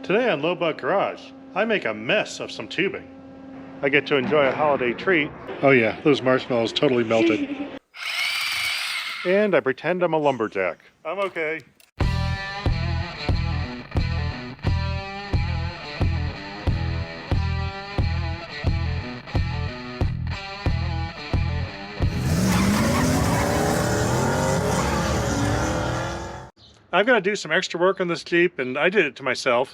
Today on Low Buck Garage, I make a mess of some tubing. I get to enjoy a holiday treat. Oh yeah, those marshmallows totally melted. And I pretend I'm a lumberjack. I'm okay. I've got to do some extra work on this Jeep, and I did it to myself.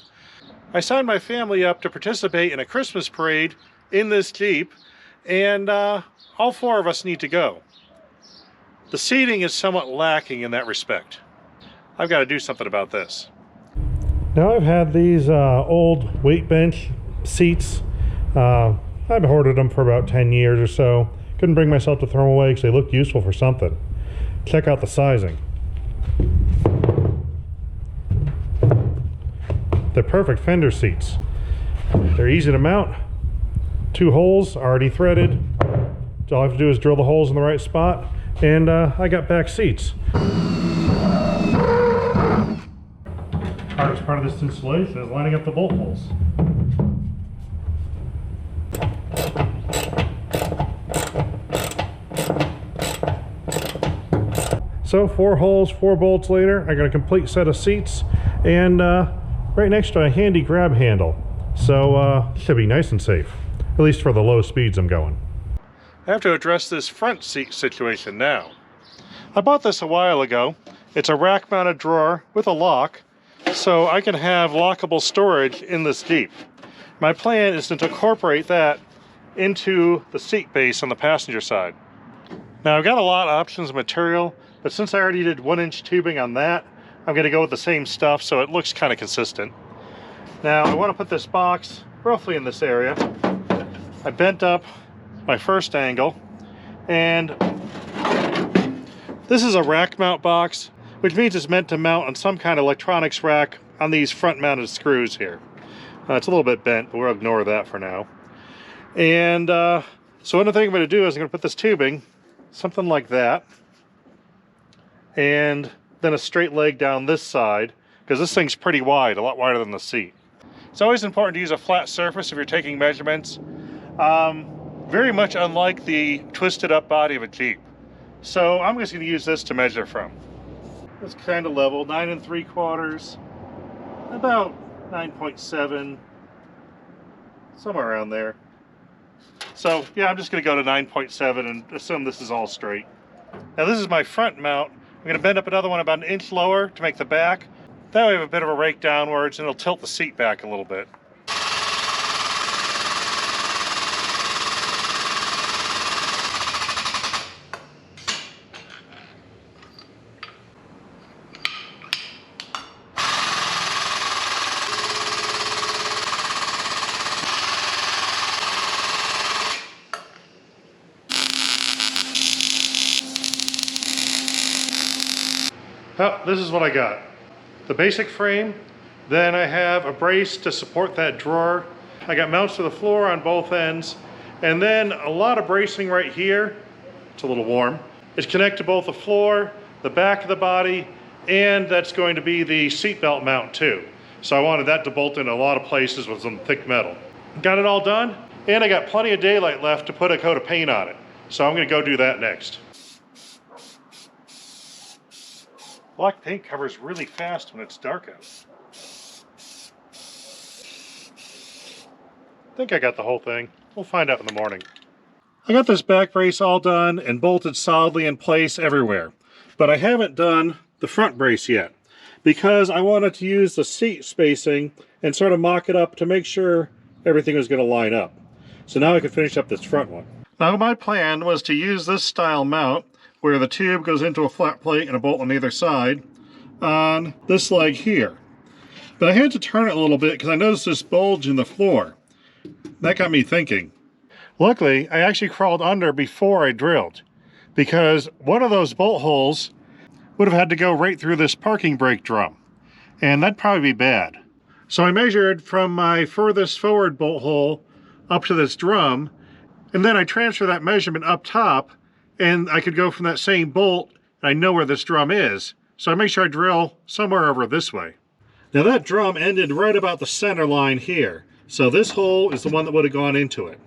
I signed my family up to participate in a Christmas parade in this Jeep, and all four of us need to go. The seating is somewhat lacking in that respect. I've got to do something about this. Now I've had these old weight bench seats. I've hoarded them for about 10 years or so. Couldn't bring myself to throw them away because they looked useful for something. Check out the sizing. They're perfect fender seats. They're easy to mount. 2 holes already threaded. All I have to do is drill the holes in the right spot, and I got back seats. Hardest part of this installation is lining up the bolt holes. So 4 holes, 4 bolts later, I got a complete set of seats, and right next to a handy grab handle. So should be nice and safe, at least for the low speeds I'm going. I have to address this front seat situation now. I bought this a while ago. It's a rack mounted drawer with a lock, so I can have lockable storage in this Jeep. My plan is to incorporate that into the seat base on the passenger side. Now I've got a lot of options of material, but since I already did 1-inch tubing on that, I'm going to go with the same stuff so it looks kind of consistent. Now I want to put this box roughly in this area. I bent up my first angle, and this is a rack mount box, which means it's meant to mount on some kind of electronics rack on these front mounted screws here. It's a little bit bent, but we'll ignore that for now. And so another thing I'm going to do is I'm going to put this tubing something like that, and then a straight leg down this side, because this thing's pretty wide, a lot wider than the seat. It's always important to use a flat surface if you're taking measurements. Very much unlike the twisted up body of a Jeep. So I'm just going to use this to measure from. It's kind of level, 9 3/4, about 9.7, somewhere around there. So yeah, I'm just going to go to 9.7 and assume this is all straight. Now this is my front mount. I'm going to bend up another one about 1 inch lower to make the back. That way I have a bit of a rake downwards, and it'll tilt the seat back a little bit. Oh, this is what I got. The basic frame, then I have a brace to support that drawer. I got mounts to the floor on both ends, and then a lot of bracing right here. It's a little warm. It's connected to both the floor, the back of the body, and that's going to be the seatbelt mount too. So I wanted that to bolt in a lot of places with some thick metal. Got it all done, and I got plenty of daylight left to put a coat of paint on it. So I'm gonna go do that next. Black paint covers really fast when it's dark out. I think I got the whole thing. We'll find out in the morning. I got this back brace all done and bolted solidly in place everywhere, but I haven't done the front brace yet because I wanted to use the seat spacing and sort of mock it up to make sure everything was going to line up. So now I can finish up this front one. Now my plan was to use this style mount where the tube goes into a flat plate and a bolt on either side on this leg here. But I had to turn it a little bit because I noticed this bulge in the floor. That got me thinking. Luckily, I actually crawled under before I drilled, because one of those bolt holes would have had to go right through this parking brake drum, and that'd probably be bad. So I measured from my furthest forward bolt hole up to this drum, and then I transfer that measurement up top, and I could go from that same bolt, and I know where this drum is. So I make sure I drill somewhere over this way. Now that drum ended right about the center line here. So this hole is the one that would have gone into it.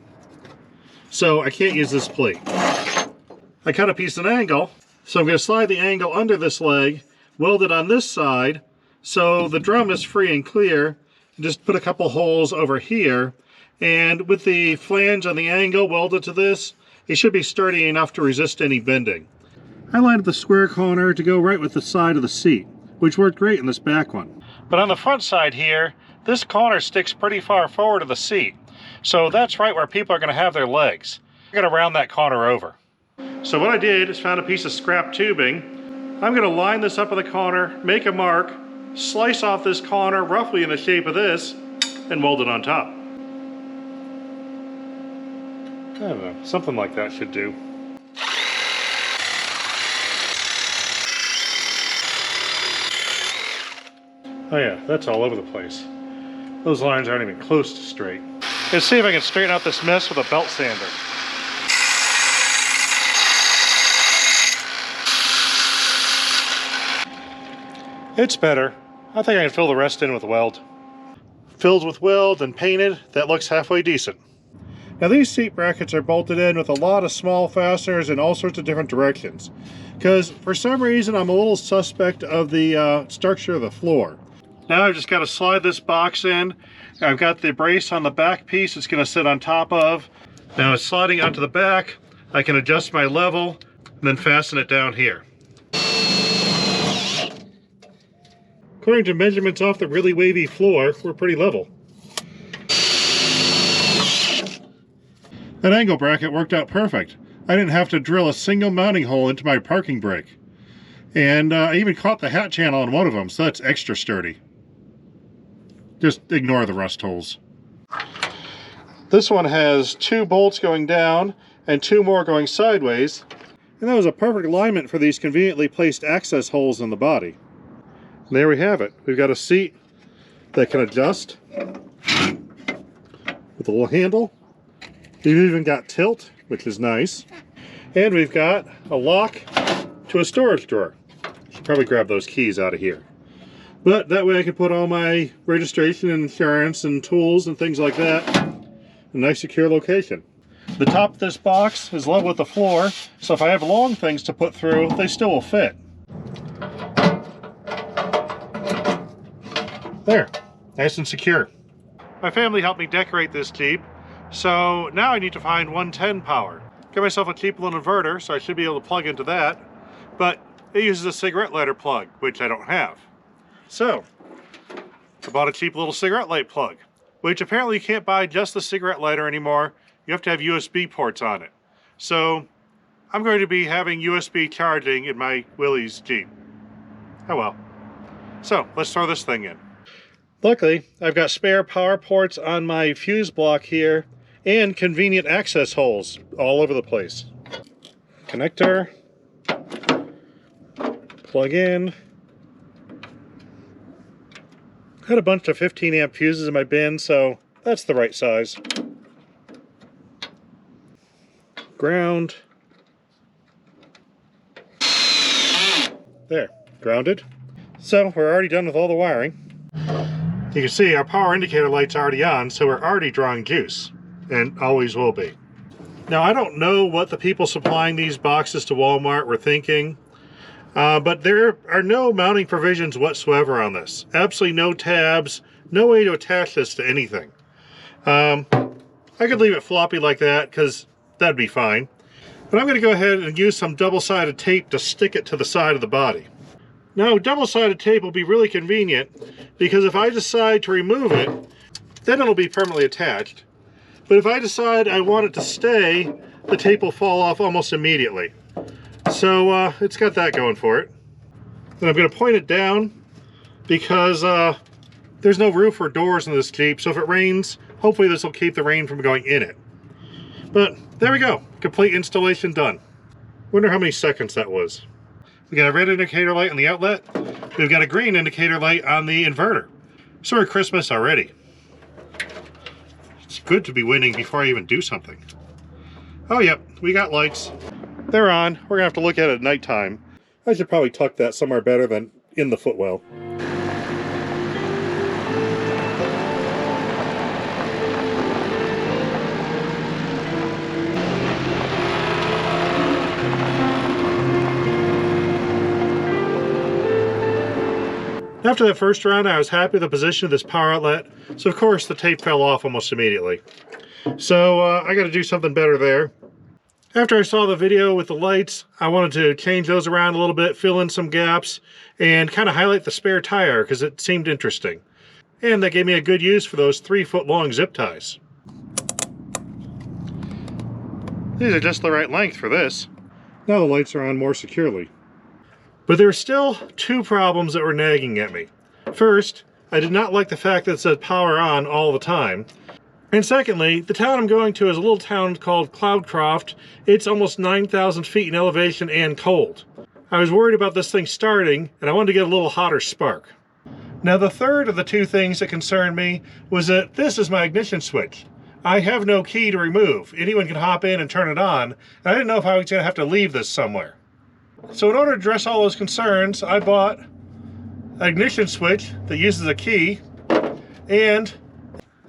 So I can't use this plate. I cut a piece at an angle, so I'm going to slide the angle under this leg, weld it on this side, so the drum is free and clear. Just put a couple holes over here, and with the flange on the angle welded to this, it should be sturdy enough to resist any bending. I lined up the square corner to go right with the side of the seat, which worked great in this back one. But on the front side here, this corner sticks pretty far forward of the seat, so that's right where people are going to have their legs. I'm going to round that corner over. So what I did is found a piece of scrap tubing. I'm going to line this up with the corner, make a mark, slice off this corner roughly in the shape of this, and weld it on top. I don't know, something like that should do. Oh yeah, that's all over the place. Those lines aren't even close to straight. Let's see if I can straighten out this mess with a belt sander. It's better. I think I can fill the rest in with weld. Filled with weld and painted, that looks halfway decent. Now these seat brackets are bolted in with a lot of small fasteners in all sorts of different directions. Because for some reason I'm a little suspect of the structure of the floor. Now I've just got to slide this box in. I've got the brace on the back piece it's going to sit on top of. Now it's sliding onto the back. I can adjust my level and then fasten it down here. According to measurements off the really wavy floor, we're pretty level. That angle bracket worked out perfect. I didn't have to drill a single mounting hole into my parking brake. And I even caught the hat channel on one of them, so that's extra sturdy. Just ignore the rust holes. This one has 2 bolts going down and 2 more going sideways. And that was a perfect alignment for these conveniently placed access holes in the body. And there we have it. We've got a seat that can adjust with a little handle. We've even got tilt, which is nice. And we've got a lock to a storage drawer. Should probably grab those keys out of here. But that way I can put all my registration and insurance and tools and things like that in a nice secure location. The top of this box is level with the floor, so if I have long things to put through, they still will fit. There, nice and secure. My family helped me decorate this Jeep, so now I need to find 110 power. Got myself a cheap little inverter, so I should be able to plug into that, but it uses a cigarette lighter plug, which I don't have. So, I bought a cheap little cigarette light plug, which apparently you can't buy just the cigarette lighter anymore. You have to have USB ports on it. So, I'm going to be having USB charging in my Willys Jeep. Oh well. So, let's throw this thing in. Luckily, I've got spare power ports on my fuse block here and convenient access holes all over the place. Connector. Plug in. Had a bunch of 15 amp fuses in my bin, so that's the right size. Ground. There, grounded. So we're already done with all the wiring. You can see our power indicator light's already on, so we're already drawing juice, and always will be. Now I don't know what the people supplying these boxes to Walmart were thinking, but there are no mounting provisions whatsoever on this. Absolutely no tabs, no way to attach this to anything. I could leave it floppy like that, because that'd be fine. But I'm going to go ahead and use some double-sided tape to stick it to the side of the body. Now, double-sided tape will be really convenient because if I decide to remove it, then it'll be permanently attached. But if I decide I want it to stay, the tape will fall off almost immediately. So it's got that going for it. Then I'm going to point it down because there's no roof or doors in this Jeep, so if it rains, hopefully this will keep the rain from going in it. But there we go, complete installation done. Wonder how many seconds that was. We got a red indicator light on the outlet. We've got a green indicator light on the inverter. So we're Christmas already. It's good to be winning before I even do something. Oh yep, we got lights. They're on. We're gonna have to look at it at nighttime. I should probably tuck that somewhere better than in the footwell. After that first round, I was happy with the position of this power outlet, so of course the tape fell off almost immediately. So I got to do something better there. After I saw the video with the lights, I wanted to change those around a little bit, fill in some gaps, and kind of highlight the spare tire because it seemed interesting. And that gave me a good use for those 3-foot long zip ties. These are just the right length for this. Now the lights are on more securely. But there were still 2 problems that were nagging at me. First, I did not like the fact that it said power on all the time. And secondly, the town I'm going to is a little town called Cloudcroft. It's almost 9,000 feet in elevation and cold. I was worried about this thing starting, and I wanted to get a little hotter spark. Now the third of the 2 things that concerned me was that this is my ignition switch. I have no key to remove. Anyone can hop in and turn it on, and I didn't know if I was going to have to leave this somewhere. So in order to address all those concerns, I bought an ignition switch that uses a key and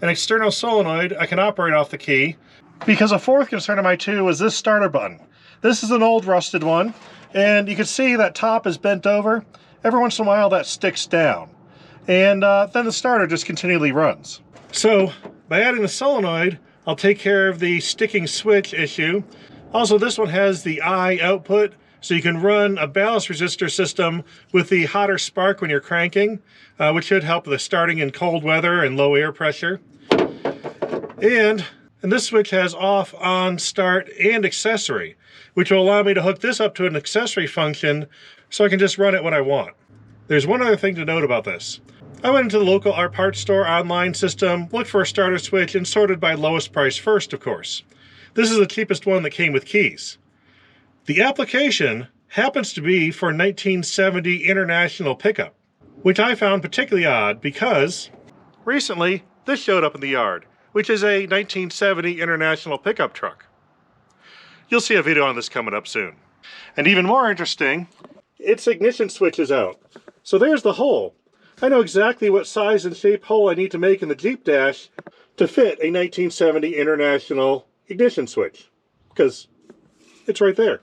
an external solenoid I can operate off the key, because a fourth concern of mine too was this starter button. This is an old rusted one, and you can see that top is bent over. Every once in a while that sticks down, and then the starter just continually runs. So by adding the solenoid, I'll take care of the sticking switch issue. Also, this one has the I output, so you can run a ballast resistor system with the hotter spark when you're cranking, which should help with the starting in cold weather and low air pressure. And this switch has off, on, start, and accessory, which will allow me to hook this up to an accessory function so I can just run it when I want. There's one other thing to note about this. I went into the local art parts store online system, looked for a starter switch, and sorted by lowest price first, of course. This is the cheapest one that came with keys. The application happens to be for 1970 International pickup, which I found particularly odd because recently this showed up in the yard, which is a 1970 International pickup truck. You'll see a video on this coming up soon. And even more interesting, its ignition switch is out. So there's the hole. I know exactly what size and shape hole I need to make in the Jeep dash to fit a 1970 International ignition switch, because it's right there.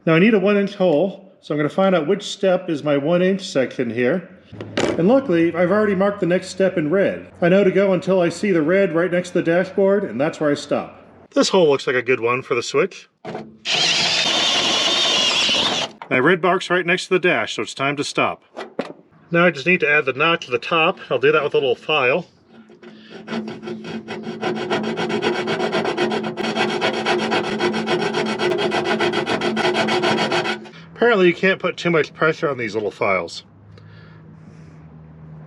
Now I need a 1-inch hole, so I'm going to find out which step is my 1-inch section here. And luckily, I've already marked the next step in red. I know to go until I see the red right next to the dashboard, and that's where I stop. This hole looks like a good one for the switch. My red mark's right next to the dash, so it's time to stop. Now I just need to add the notch to the top. I'll do that with a little file. Apparently you can't put too much pressure on these little files.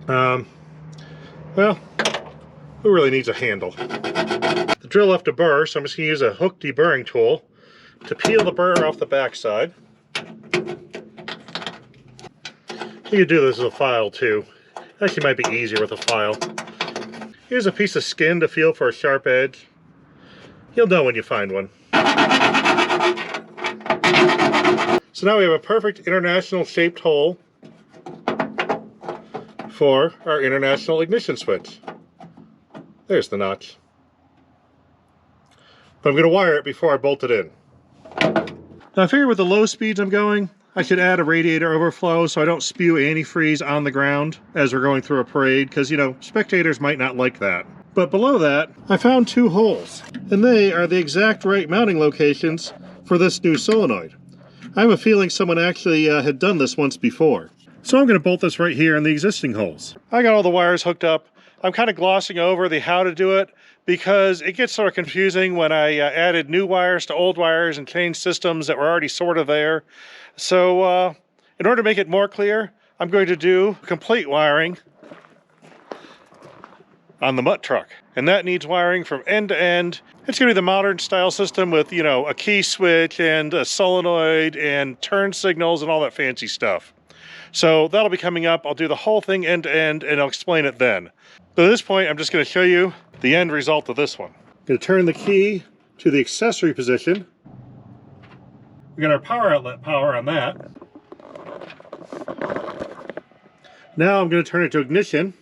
Well, who really needs a handle? The drill left a burr, so I'm just going to use a hook deburring tool to peel the burr off the backside. You could do this with a file too. Actually might be easier with a file. Here's a piece of skin to feel for a sharp edge. You'll know when you find one. So now we have a perfect international shaped hole for our international ignition switch. There's the notch. But I'm going to wire it before I bolt it in. Now I figure with the low speeds I'm going, I should add a radiator overflow so I don't spew antifreeze on the ground as we're going through a parade, because, you know, spectators might not like that. But below that, I found 2 holes, and they are the exact right mounting locations for this new solenoid. I have a feeling someone actually had done this once before. So I'm going to bolt this right here in the existing holes. I got all the wires hooked up. I'm kind of glossing over the how to do it because it gets sort of confusing when I added new wires to old wires and changed systems that were already sort of there. So in order to make it more clear, I'm going to do complete wiring on the mutt truck. And that needs wiring from end to end. It's going to be the modern style system with, you know, a key switch and a solenoid and turn signals and all that fancy stuff. So that'll be coming up. I'll do the whole thing end to end and I'll explain it then. But at this point, I'm just going to show you the end result of this one. I'm going to turn the key to the accessory position. We got our power outlet power on that. Now I'm going to turn it to ignition.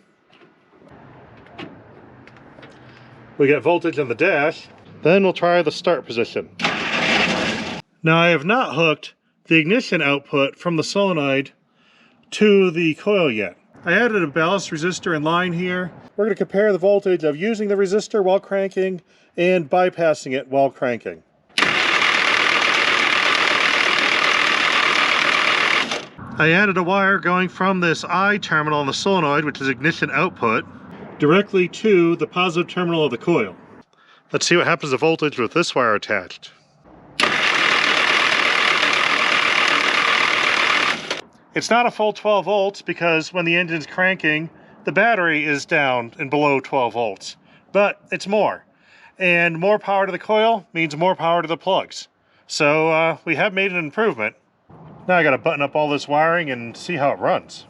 We get voltage on the dash. Then we'll try the start position. Now I have not hooked the ignition output from the solenoid to the coil yet. I added a ballast resistor in line here. We're going to compare the voltage of using the resistor while cranking and bypassing it while cranking. I added a wire going from this I terminal on the solenoid, which is ignition output, directly to the positive terminal of the coil. Let's see what happens to voltage with this wire attached. It's not a full 12 volts because when the engine's cranking, the battery is down and below 12 volts. But it's more. And more power to the coil means more power to the plugs. So we have made an improvement. Now I got to button up all this wiring and see how it runs.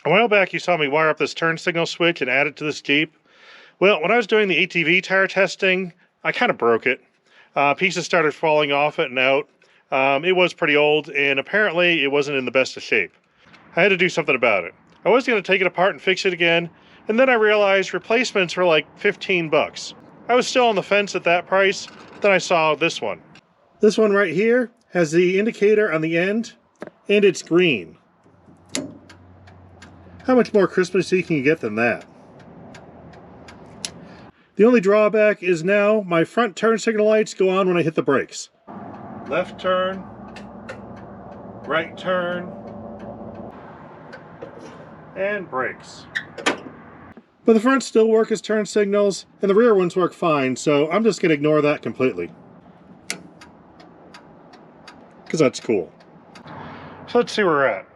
A while back you saw me wire up this turn signal switch and add it to this Jeep. Well, when I was doing the ATV tire testing, I kind of broke it. Pieces started falling off it and out. It was pretty old, and apparently it wasn't in the best of shape. I had to do something about it. I was going to take it apart and fix it again, and then I realized replacements were like 15 bucks. I was still on the fence at that price, then I saw this one. This one right here has the indicator on the end, and it's green. How much more Christmassy can you get than that? The only drawback is now my front turn signal lights go on when I hit the brakes. Left turn, right turn, and brakes. But the front still work as turn signals, and the rear ones work fine, so I'm just going to ignore that completely. Because that's cool. So let's see where we're at.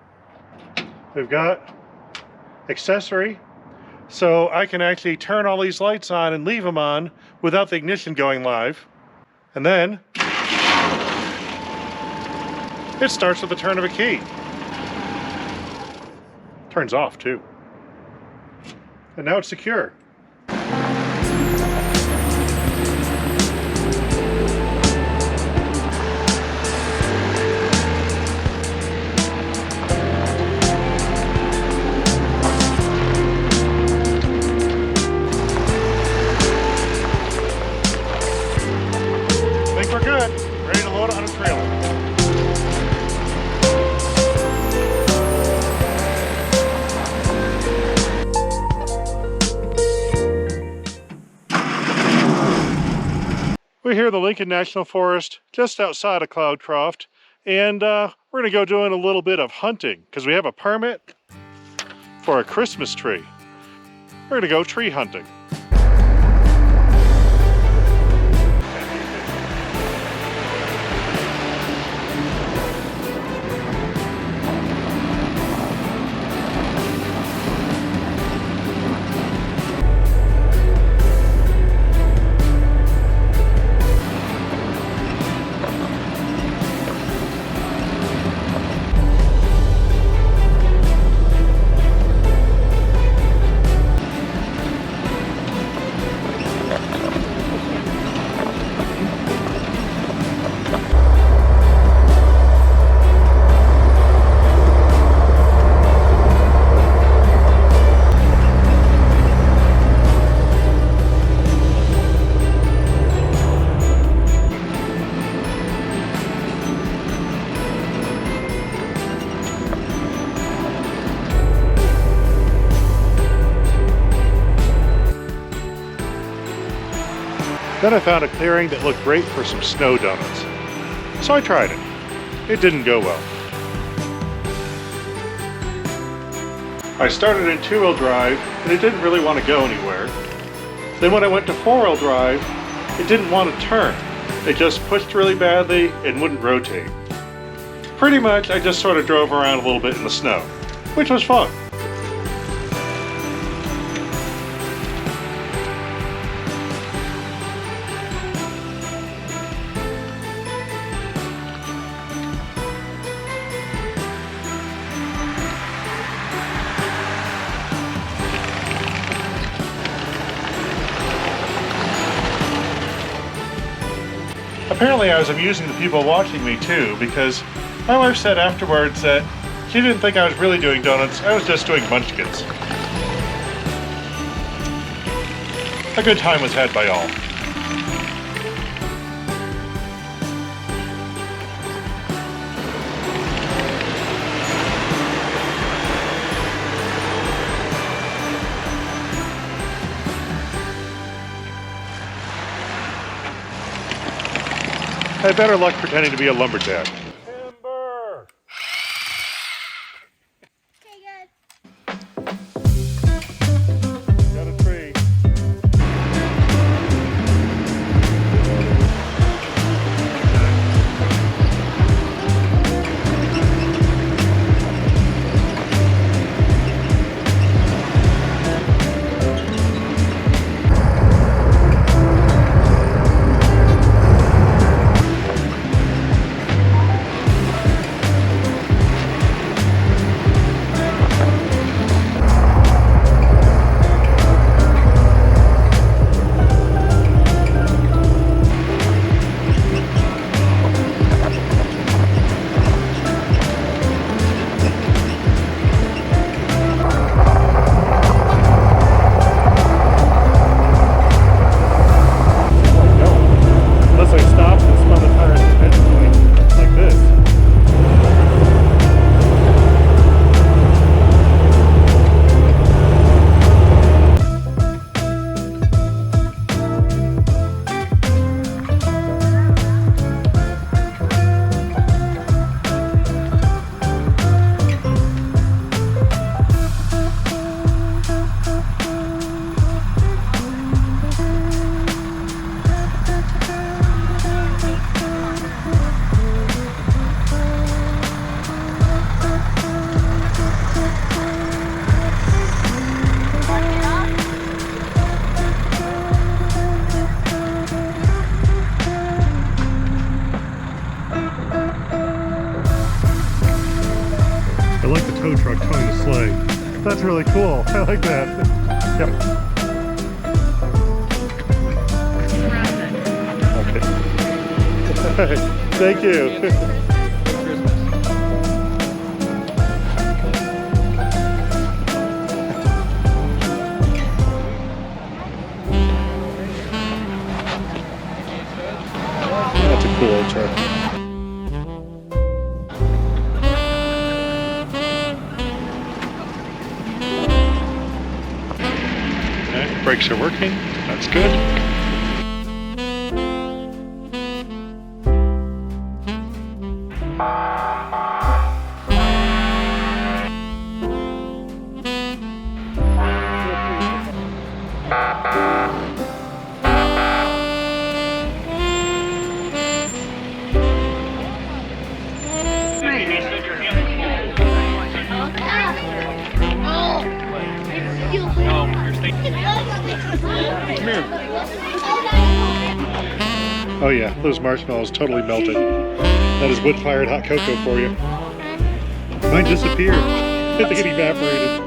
We've got accessory, so I can actually turn all these lights on and leave them on without the ignition going live. And then it starts with the turn of a key. Turns off too. And now it's secure. Think we're good. Ready to load it on a trailer. We're here in the Lincoln National Forest, just outside of Cloudcroft, and we're going to go doing a little bit of hunting, because we have a permit for a Christmas tree. We're going to go tree hunting. Then I found a clearing that looked great for some snow donuts. So I tried it. It didn't go well. I started in two-wheel drive and it didn't really want to go anywhere. Then when I went to four-wheel drive, it didn't want to turn. It just pushed really badly and wouldn't rotate. Pretty much I just sort of drove around a little bit in the snow, which was fun. Apparently I was amusing the people watching me too, because my wife said afterwards that she didn't think I was really doing donuts, I was just doing munchkins. A good time was had by all. had better luck pretending to be a lumberjack. Timber! Okay, Got a tree. Unless I stop and spun the tires intentionally, like this. I like the tow truck towing the sleigh. That's really cool. I like that. Yep. Okay. Thank you. That's a cool old truck. Okay, brakes are working. That's good. Oh yeah, those marshmallows totally melted. That is wood-fired hot cocoa for you. Mine disappeared. I think it evaporated.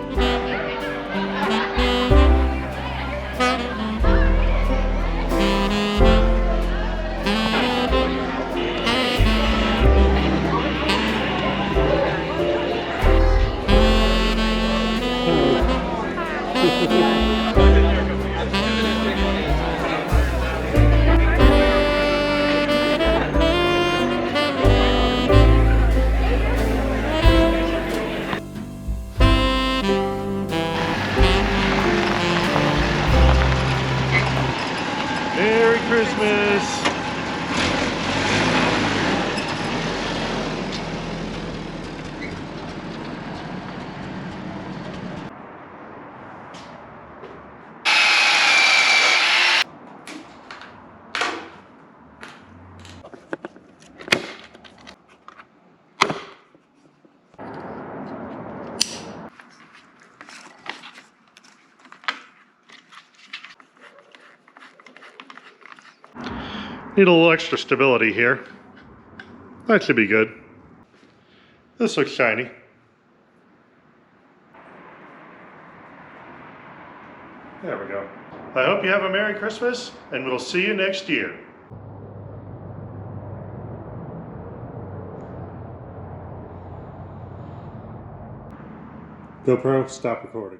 Merry Christmas! Need a little extra stability here. That should be good. This looks shiny. There we go. I hope you have a Merry Christmas, and we'll see you next year. GoPro, stop recording.